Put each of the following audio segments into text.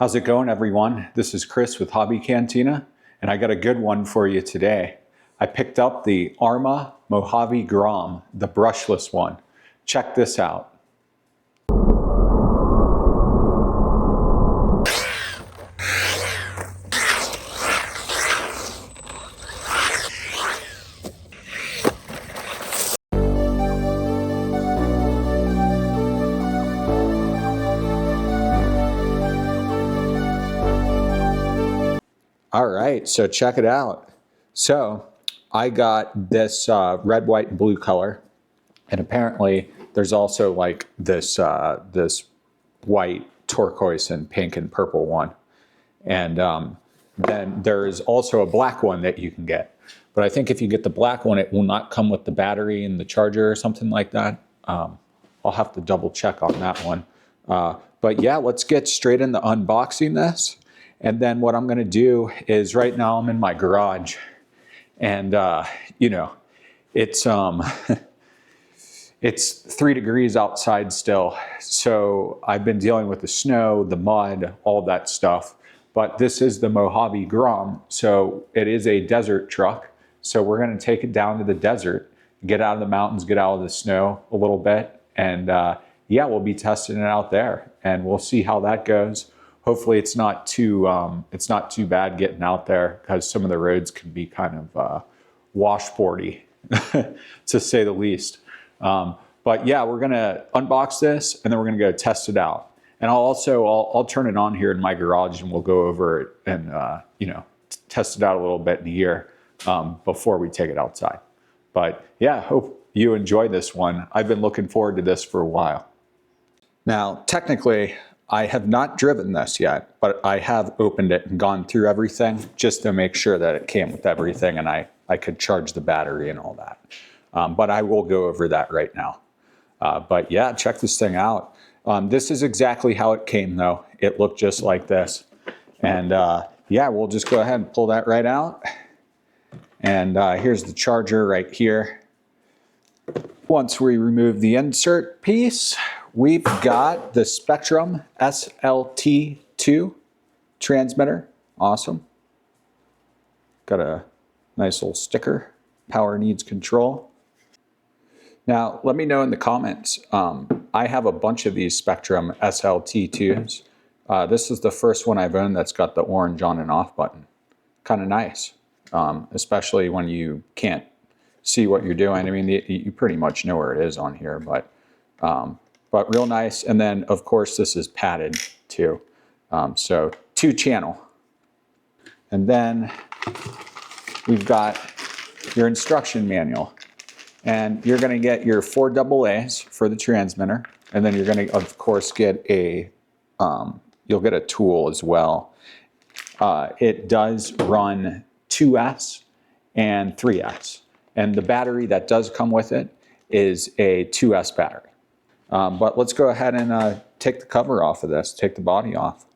How's it going, everyone? This is Chris with Hobby Cantina, and I got a good one for you today. I picked up the Arrma Mojave Grom, the brushless one. Check this out. All right, so check it out. So I got this red, white, and blue color, and apparently there's also like this this white, turquoise, and pink and purple one, and then there's also a black one that you can get. But I think if you get the black one, it will not come with the battery and the charger or something like that. I'll have to double check on that one. But yeah, let's get straight into unboxing this. And then what I'm going to do is, right now I'm in my garage, and you know, it's it's 3 degrees outside still. So I've been dealing with the snow, the mud, all that stuff. But this is the Mojave Grom, so it is a desert truck. So we're going to take it down to the desert, get out of the mountains, get out of the snow a little bit, and yeah, we'll be testing it out there, and we'll see how that goes. Hopefully it's not too bad getting out there, because some of the roads can be kind of washboardy, to say the least. But yeah, we're gonna unbox this, and then we're gonna go test it out. And I'll turn it on here in my garage, and we'll go over it and you know, test it out a little bit in here before we take it outside. But yeah, hope you enjoy this one. I've been looking forward to this for a while. Now, technically, I have not driven this yet, but I have opened it and gone through everything just to make sure that it came with everything and I could charge the battery and all that. But I will go over that right now. But yeah, check this thing out. This is exactly how it came though. It looked just like this. And yeah, we'll just go ahead and pull that right out. And here's the charger right here. Once we remove the insert piece, we've got the Spectrum SLT2 transmitter. Awesome. Got a nice little sticker. Power needs control. Now, let me know in the comments. I have a bunch of these Spectrum SLT2s. This is the first one I've owned that's got the orange on and off button. Kind of nice, especially when you can't see what you're doing. I mean, you pretty much know where it is on here, but real nice. And then, of course, this is padded too. So 2-channel. And then we've got your instruction manual. And you're going to get your 4 AA's for the transmitter. And then you're going to, of course, get you'll get a tool as well. It does run 2S and 3S. And the battery that does come with it is a 2S battery. But let's go ahead and take the cover off of this, take the body off.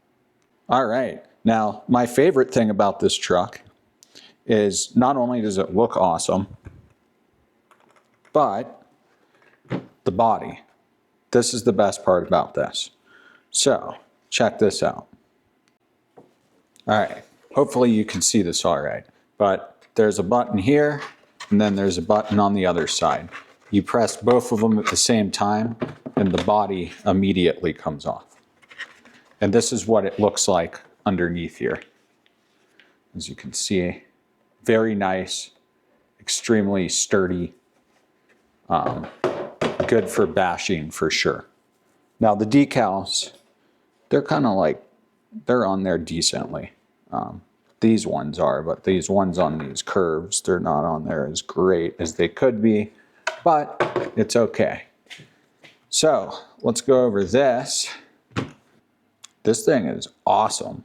All right, now my favorite thing about this truck is not only does it look awesome, but the body. This is the best part about this. So check this out. All right, hopefully you can see this all right, but there's a button here, and then there's a button on the other side. You press both of them at the same time, and the body immediately comes off. And this is what it looks like underneath here. As you can see, very nice, extremely sturdy, good for bashing for sure. Now the decals, they're kind of like, they're on there decently. These ones are, but these ones on these curves, they're not on there as great as they could be, but it's okay. So let's go over this. This thing is awesome.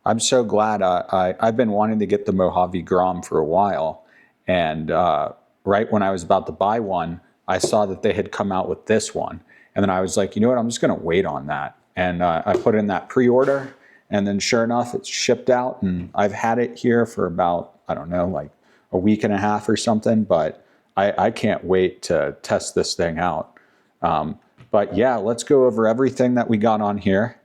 I'm so glad I've been wanting to get the Mojave Grom for a while. And right when I was about to buy one, I saw that they had come out with this one. And then I was like, you know what, I'm just gonna wait on that. And I put in that pre-order, and then sure enough, it's shipped out, and I've had it here for about, I don't know, like a week and a half or something, but I can't wait to test this thing out. But yeah, let's go over everything that we got on here.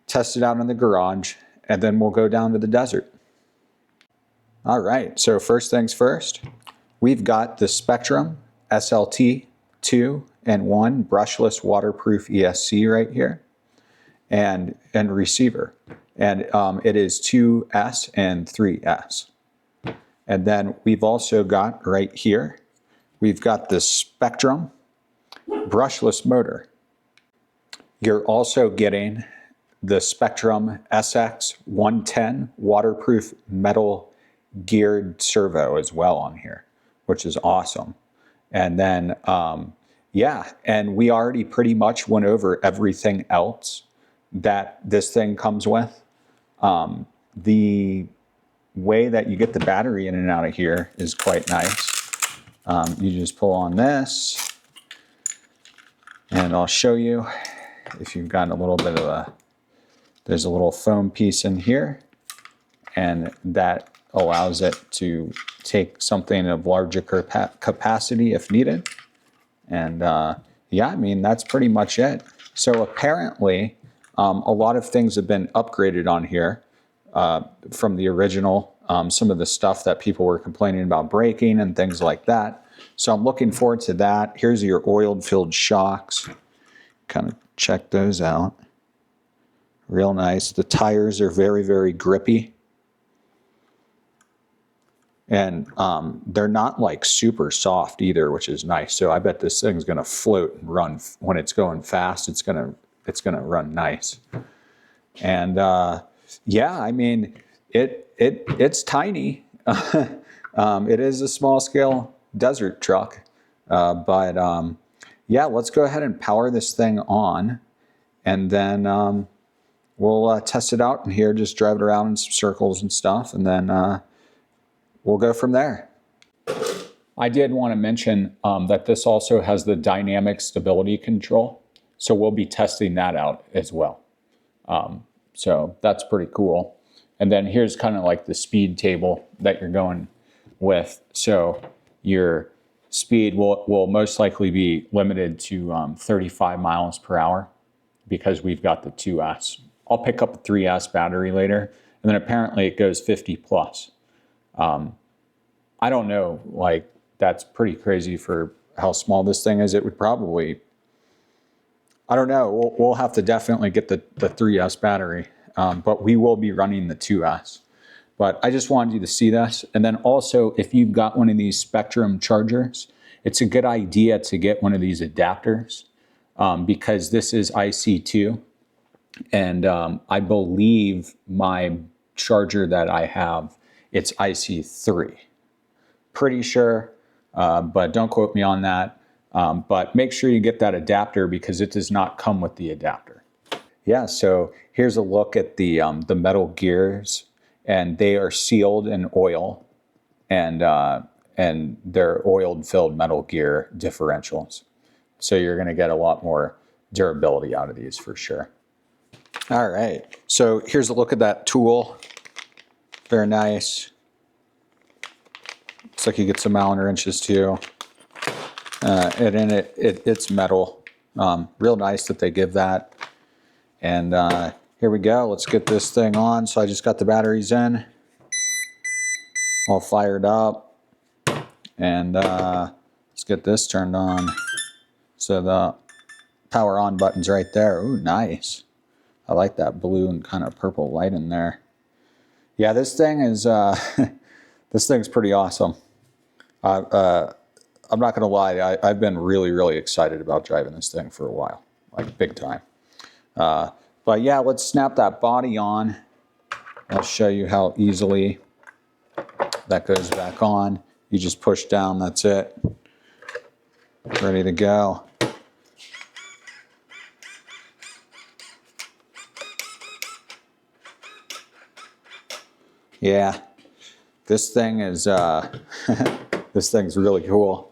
test it out in the garage, and then we'll go down to the desert. All right, so first things first, we've got the Spectrum SLT 2 and 1 brushless waterproof ESC right here, and receiver. And it is 2S and 3S. And then we've also got right here, we've got the Spectrum brushless motor. You're also getting the Spectrum SX 110 waterproof metal geared servo as well on here, which is awesome. And then, yeah, and we already pretty much went over everything else that this thing comes with. The way that you get the battery in and out of here is quite nice. You just pull on this, and I'll show you if you've got a little bit of there's a little foam piece in here, and that allows it to take something of larger capacity if needed. And yeah, I mean, that's pretty much it. So apparently, a lot of things have been upgraded on here from the original, some of the stuff that people were complaining about breaking and things like that. So I'm looking forward to that. Here's your oil-filled shocks. Kind of check those out. Real nice. The tires are very, very grippy. And they're not like super soft either, which is nice. So I bet this thing's going to float and run when it's going fast. It's going to run nice. And yeah, I mean, it's tiny. It is a small scale desert truck. But yeah, let's go ahead and power this thing on, and then we'll test it out in here, just drive it around in some circles and stuff, and then we'll go from there. I did want to mention that this also has the dynamic stability control, so we'll be testing that out as well. So that's pretty cool. And then here's kind of like the speed table that you're going with. So your speed will most likely be limited to 35 miles per hour because we've got the 2S. I'll pick up a 3S battery later, and then apparently it goes 50 plus. I don't know, like, that's pretty crazy for how small this thing is. It would probably, I don't know, we'll have to definitely get the 3S battery, but we will be running the 2S. But I just wanted you to see this. And then also, if you've got one of these Spectrum chargers, it's a good idea to get one of these adapters because this is IC2. And I believe my charger that I have, it's IC3. Pretty sure, but don't quote me on that. But make sure you get that adapter because it does not come with the adapter. Yeah, so here's a look at the metal gears, and they are sealed in oil, and they're oil-filled metal gear differentials. So you're going to get a lot more durability out of these for sure. All right, so here's a look at that tool. Very nice. Looks like you get some Allen wrenches too. And in it's metal. Real nice that they give that. And here we go. Let's get this thing on. So I just got the batteries in, all fired up. And let's get this turned on. So the power on button's right there. Ooh, nice. I like that blue and kind of purple light in there. Yeah, this thing is, this thing's pretty awesome. I'm not gonna lie, I've been really, really excited about driving this thing for a while, like big time. But yeah, let's snap that body on. I'll show you how easily that goes back on. You just push down, that's it. Ready to go. Yeah, this thing is, this thing's really cool.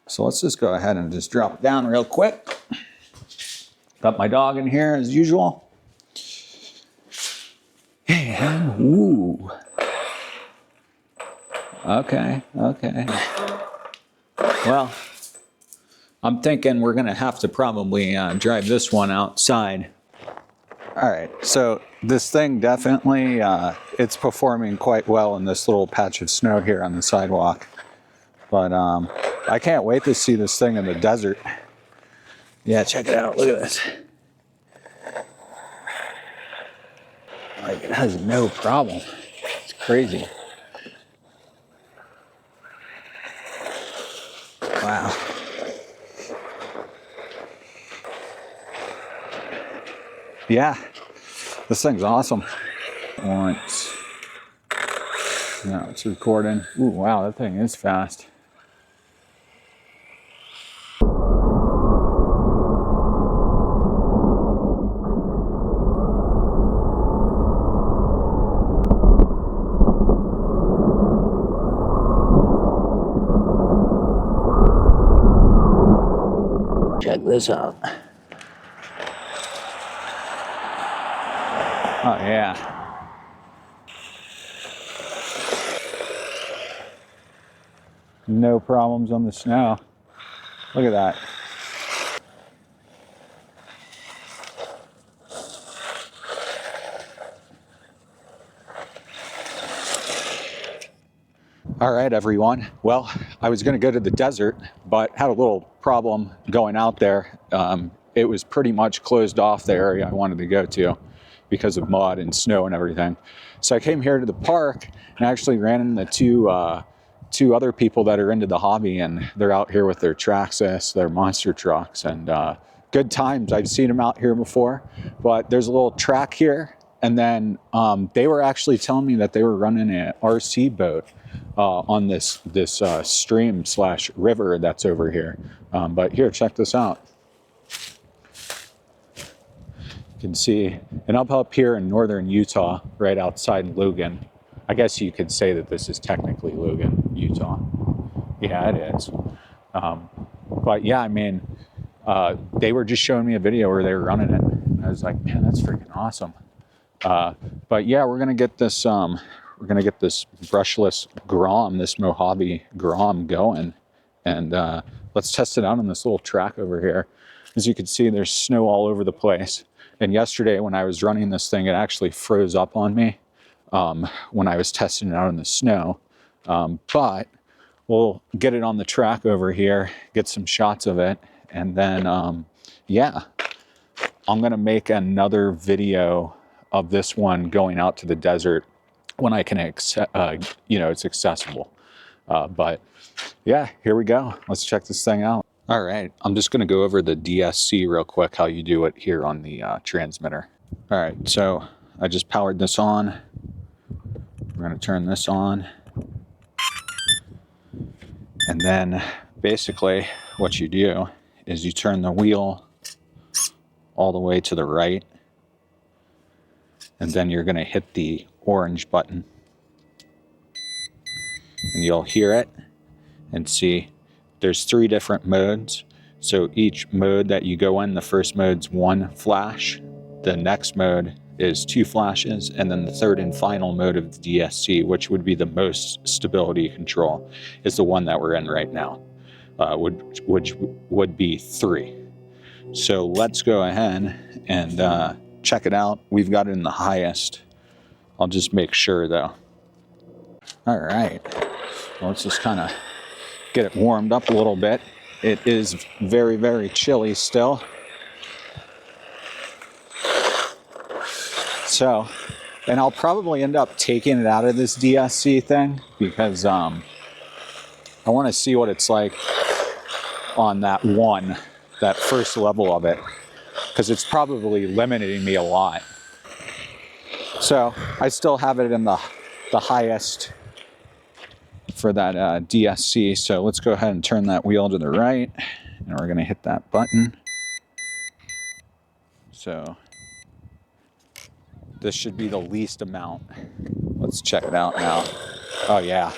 So let's just go ahead and just drop it down real quick. Got my dog in here as usual. And, ooh. Okay. Well, I'm thinking we're gonna have to probably drive this one outside. All right, so this thing definitely, it's performing quite well in this little patch of snow here on the sidewalk. But I can't wait to see this thing in the desert. Yeah, check it out, look at this. Like, it has no problem. It's crazy. Wow. Yeah, this thing's awesome. Once. Now it's recording. Ooh, wow, that thing is fast. Check this out. Oh yeah. No problems on the snow. Look at that. All right, everyone. Well, I was going to go to the desert, but had a little problem going out there. It was pretty much closed off, the area I wanted to go to, because of mud and snow and everything. So I came here to the park and actually ran into two other people that are into the hobby, and they're out here with their Traxxas, their monster trucks, and good times. I've seen them out here before, but there's a little track here, and then they were actually telling me that they were running an RC boat on this stream / river that's over here. But here, check this out. You can see, and up here in northern Utah, right outside Logan. I guess you could say that this is technically Logan, Utah. Yeah, it is. But yeah, I mean, they were just showing me a video where they were running it. And I was like, man, that's freaking awesome. But yeah, we're gonna get this brushless Grom, this Mojave Grom going, and let's test it out on this little track over here. As you can see, there's snow all over the place. And yesterday when I was running this thing, it actually froze up on me when I was testing it out in the snow. But we'll get it on the track over here, get some shots of it, and then yeah, I'm gonna make another video of this one going out to the desert when I can, you know, it's accessible. But yeah, here we go. Let's check this thing out. All right, I'm just gonna go over the DSC real quick, how you do it here on the transmitter. All right, so I just powered this on. We're gonna turn this on. And then basically what you do is you turn the wheel all the way to the right, and then you're gonna hit the orange button. And you'll hear it and see there's 3 different modes. So each mode that you go in, the first mode's 1 flash, the next mode is 2 flashes, and then the third and final mode of the DSC, which would be the most stability control, is the one that we're in right now, which would be 3. So let's go ahead and check it out. We've got it in the highest. I'll just make sure though. All right, well, let's just kind of get it warmed up a little bit. It is very, very chilly still. So, and I'll probably end up taking it out of this DSC thing because I want to see what it's like on that first level of it, because it's probably limiting me a lot. So I still have it in the highest for that DSC. So let's go ahead and turn that wheel to the right, and we're gonna hit that button. So this should be the least amount. Let's check it out now. Oh yeah.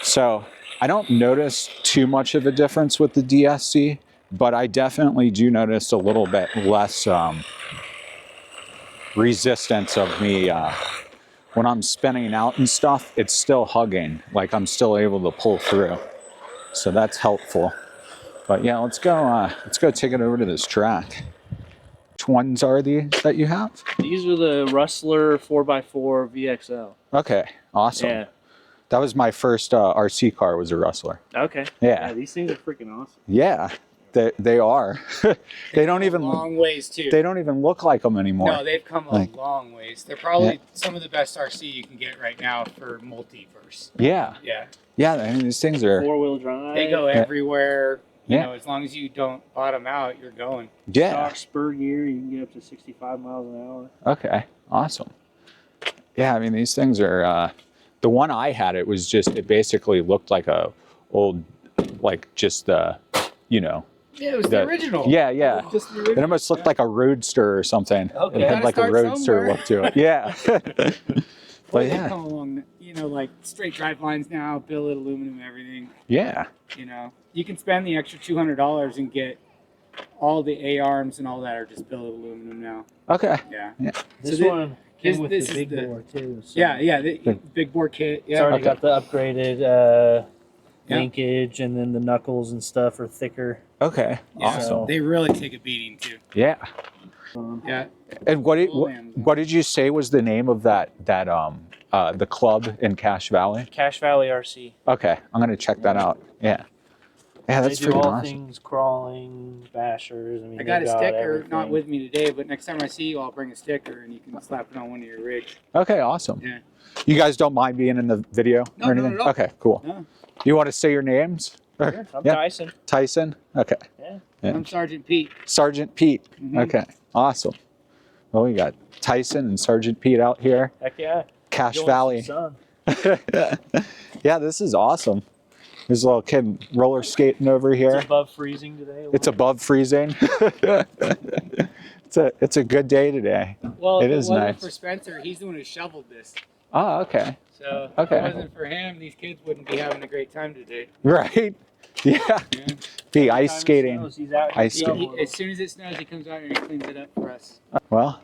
So I don't notice too much of a difference with the DSC, but I definitely do notice a little bit less resistance of me when I'm spinning out and stuff. It's still hugging, like I'm still able to pull through. So that's helpful. But yeah, let's go take it over to this track. which ones are these that you have? These are the Rustler 4x4 VXL. Okay, awesome. Yeah. That was my first RC car, was a Rustler. Okay. Yeah. These things are freaking awesome. Yeah, they are. They don't even long ways too. They don't even look like them anymore. No, they've come a long ways. They're probably some of the best RC you can get right now for multiverse. Yeah. Yeah. Yeah, I mean, these things are 4-wheel drive. They go everywhere. You know, as long as you don't bottom out, you're going. Yeah. Stock spur gear, you can get up to 65 miles an hour. Okay, awesome. Yeah, I mean, these things are, the one I had, it was just, it basically looked like a old, like just the, you know. Yeah, it was the original. Yeah, yeah. It, just the original. It almost looked like a roadster or something. Okay. It had like a roadster look to it. Yeah. But yeah. They come along, you know, like straight drive lines now, billet aluminum, everything. Yeah. You know, you can spend the extra $200 and get all the A-arms and all that are just billet aluminum now. Okay. Yeah. This one came with the big bore too. So. Yeah, the big bore kit. Yeah. It's already got the upgraded linkage, and then the knuckles and stuff are thicker. Okay. Yeah, awesome. They really take a beating too. Yeah. Yeah. And what did you say was the name of that the club in Cache Valley? Cache Valley RC. Okay, I'm gonna check that out. Yeah. Yeah, that's they do freaking all awesome. things crawling, bashers. I mean, I got a sticker, everything. not with me today, but next time I see you, I'll bring a sticker and you can slap it on one of your rigs. Okay, awesome. Yeah. You guys don't mind being in the video No, or anything? not at all. Okay, cool. No. You want to say your names? Sure. I'm Yeah. Tyson. Tyson? Okay. Yeah. Yeah. I'm Sergeant Pete. Sergeant Pete. Mhm. Okay, awesome. Well, we got Tyson and Sergeant Pete out here. Heck yeah. Cache Enjoying Valley. some sun. Yeah, this is awesome. There's a little kid roller skating over here. It's above freezing today. It's above freezing. It's a good day today. Well, It if it is wasn't nice. for Spencer, he's the one who shoveled this. Oh, okay. So Okay. if it wasn't for him, these kids wouldn't be having a great time today. Right? Yeah. Yeah. Be Every ice time it skating. snows, he's out Ice here skating. shoveling. As soon as it snows, he comes out here and he cleans it up for us. Well,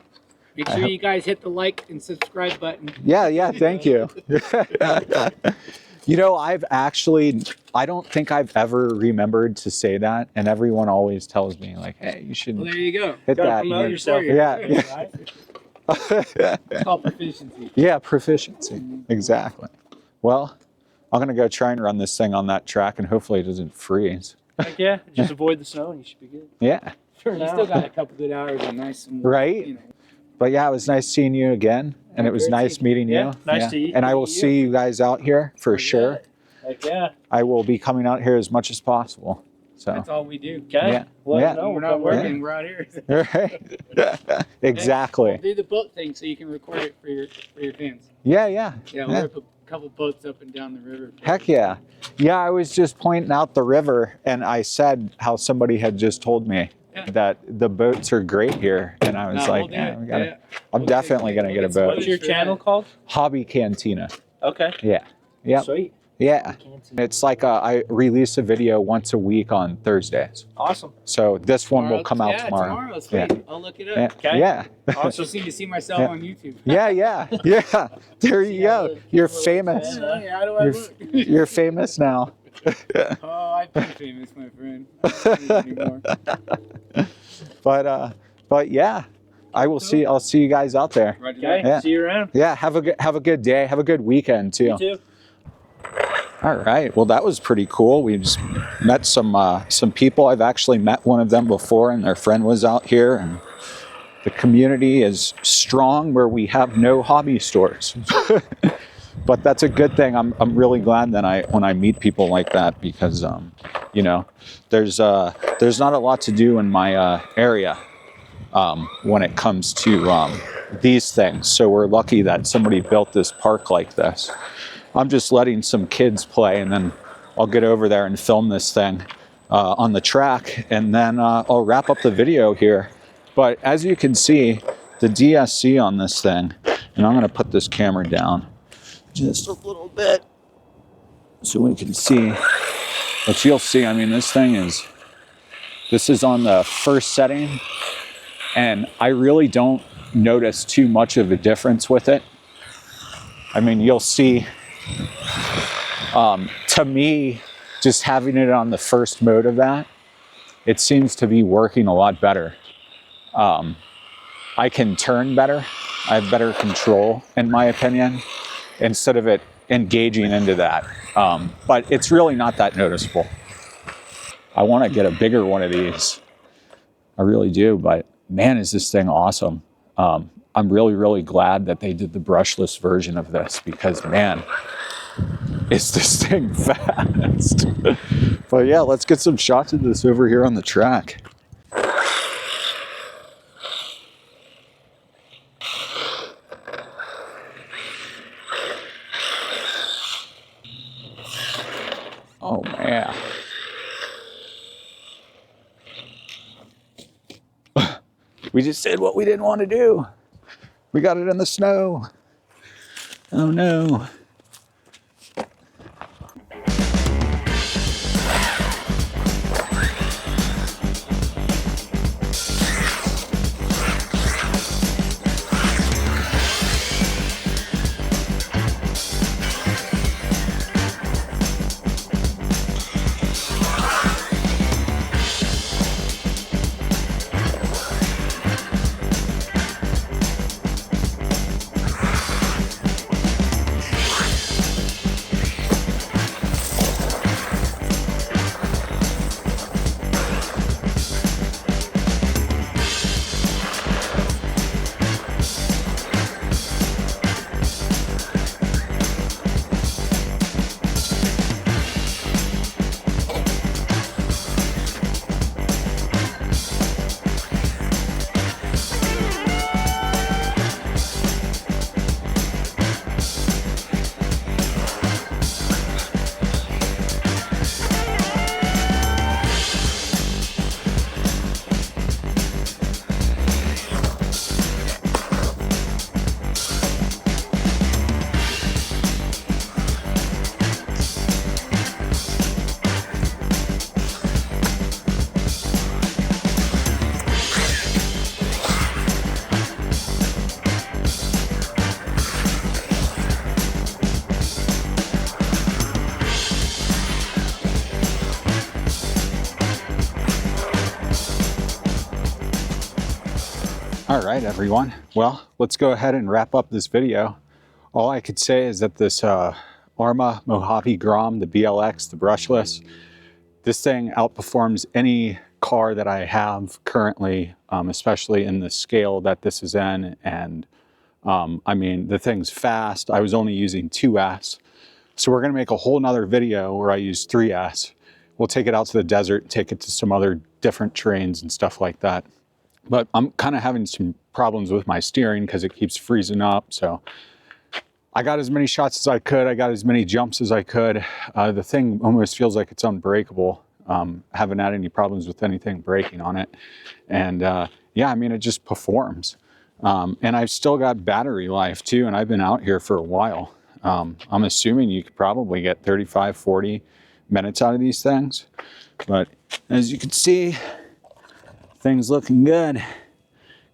Make sure you guys hit the like and subscribe button. yeah, thank you. You know, I don't think I've ever remembered to say that, and everyone always tells me, like, hey, you should Well, there you go. hit Gotta that. promote and yourself. Yeah. Right? It's called proficiency. Yeah, proficiency. Exactly. Well, I'm going to go try and run this thing on that track, and hopefully it doesn't freeze. Heck yeah. Just avoid the snow and you should be good. Yeah. For You now. still got a couple good hours and nice and Right? You know. But yeah, it was nice seeing you again, and it was Great nice seeing meeting you. Yeah, nice to And I will meet you. see you guys out here for sure. Heck yeah. I will be coming out here as much as possible. So. That's all we do. Okay. Yeah. Let Yeah. us know. We're We'll not come work. working. We're out here. Right. Exactly. We'll do the boat thing so you can record it for your fans. Yeah. Yeah, we'll rip a couple boats up and down the river. Heck yeah. Yeah, I was just pointing out the river, and I said how somebody had just told me that the boats are great here, and I was like, I'm definitely gonna get a boat. What's your channel called? Hobby Cantina. Okay. Yeah. Yep. Sweet. Yeah. It's like I release a video once a week on Thursdays. Awesome. So this one will come out tomorrow. Tomorrow. Sweet. I'll look it Yeah. up. Okay. Yeah. Also, seem to see myself on YouTube. Yeah. There you go. You're famous. Hey, how do I look? You're famous now. Oh, I've been famous, my friend. I don't anymore. But yeah, I'll see you guys out there. Roger Okay. that. Yeah. See you around. Yeah, have a good day. Have a good weekend too. You too. All right. Well, that was pretty cool. We just met some people. I've actually met one of them before, and their friend was out here. And the community is strong where we have no hobby stores. But that's a good thing. I'm really glad that when I meet people like that, because you know, there's not a lot to do in my area when it comes to these things. So we're lucky that somebody built this park like this. I'm just letting some kids play, and then I'll get over there and film this thing on the track, and then I'll wrap up the video here. But as you can see, the DSC on this thing, and I'm going to put this camera down just a little bit so we can see. But you'll see, I mean, this is on the first setting, and I really don't notice too much of a difference with it. I mean, you'll see, to me, just having it on the first mode of that, it seems to be working a lot better. I can turn better. I have better control, in my opinion, instead of it engaging into that. But it's really not that noticeable. I want to get a bigger one of these. I really do, but man, is this thing awesome. I'm really, really glad that they did the brushless version of this because, man, is this thing fast. But yeah, let's get some shots of this over here on the track. Oh man. We just did what we didn't want to do. We got it in the snow. Oh no. All right, everyone. Well, let's go ahead and wrap up this video. All I could say is that this Arrma Mojave Grom, the BLX, the brushless, this thing outperforms any car that I have currently, especially in the scale that this is in. And I mean, the thing's fast. I was only using 2S. So we're gonna make a whole nother video where I use 3S. We'll take it out to the desert, take it to some other different terrains and stuff like that. But I'm kind of having some problems with my steering because it keeps freezing up. So I got as many shots as I could. I got as many jumps as I could. The thing almost feels like it's unbreakable. Haven't had any problems with anything breaking on it. And yeah, I mean, it just performs. And I've still got battery life too. And I've been out here for a while. I'm assuming you could probably get 35, 40 minutes out of these things. But as you can see, things looking good.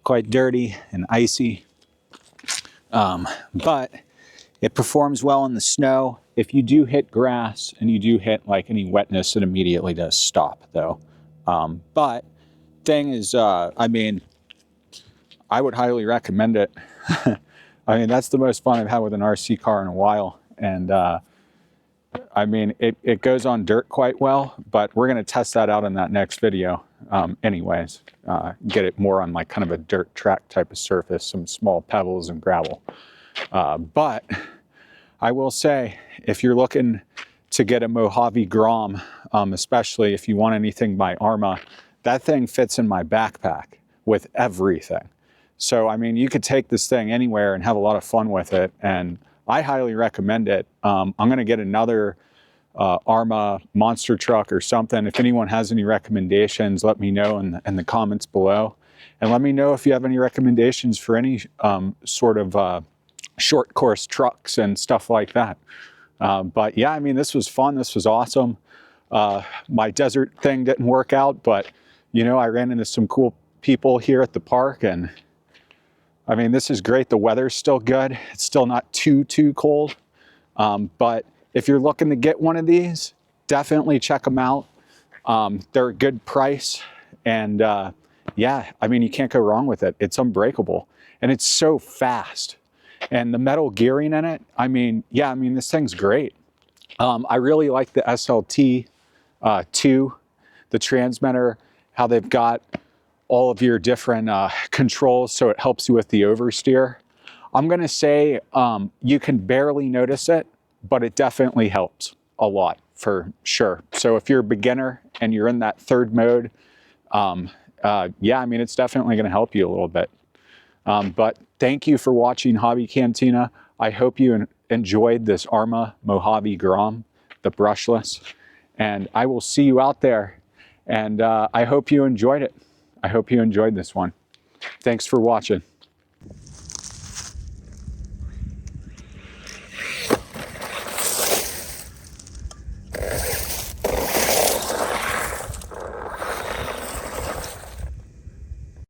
Quite dirty and icy. But it performs well in the snow. If you do hit grass and you do hit like any wetness, it immediately does stop though. But thing is, I mean, I would highly recommend it. I mean, that's the most fun I've had with an RC car in a while. And I mean, it goes on dirt quite well, but we're gonna test that out in that next video anyways. Get it more on like kind of a dirt track type of surface, some small pebbles and gravel. But I will say, if you're looking to get a Mojave Grom, especially if you want anything by Arrma, that thing fits in my backpack with everything. So, I mean, you could take this thing anywhere and have a lot of fun with it. And I highly recommend it. I'm going to get another Arrma monster truck or something. If anyone has any recommendations, let me know in the comments below. And let me know if you have any recommendations for any sort of short course trucks and stuff like that. But yeah, I mean, this was fun. This was awesome. My desert thing didn't work out, but you know, I ran into some cool people here at the park, and I mean, this is great. The weather's still good. It's still not too cold. But if you're looking to get one of these, definitely check them out. They're a good price. And yeah, I mean, you can't go wrong with it. It's unbreakable and it's so fast. And the metal gearing in it, I mean, yeah, I mean, this thing's great. I really like the SLT 2, the transmitter, how they've got all of your different controls, so it helps you with the oversteer. I'm gonna say you can barely notice it, but it definitely helps a lot for sure. So if you're a beginner and you're in that third mode, yeah, I mean, it's definitely gonna help you a little bit. But thank you for watching Hobby Cantina. I hope you enjoyed this Arrma Mojave Grom, the brushless, and I will see you out there. And I hope you enjoyed it. I hope you enjoyed this one. Thanks for watching.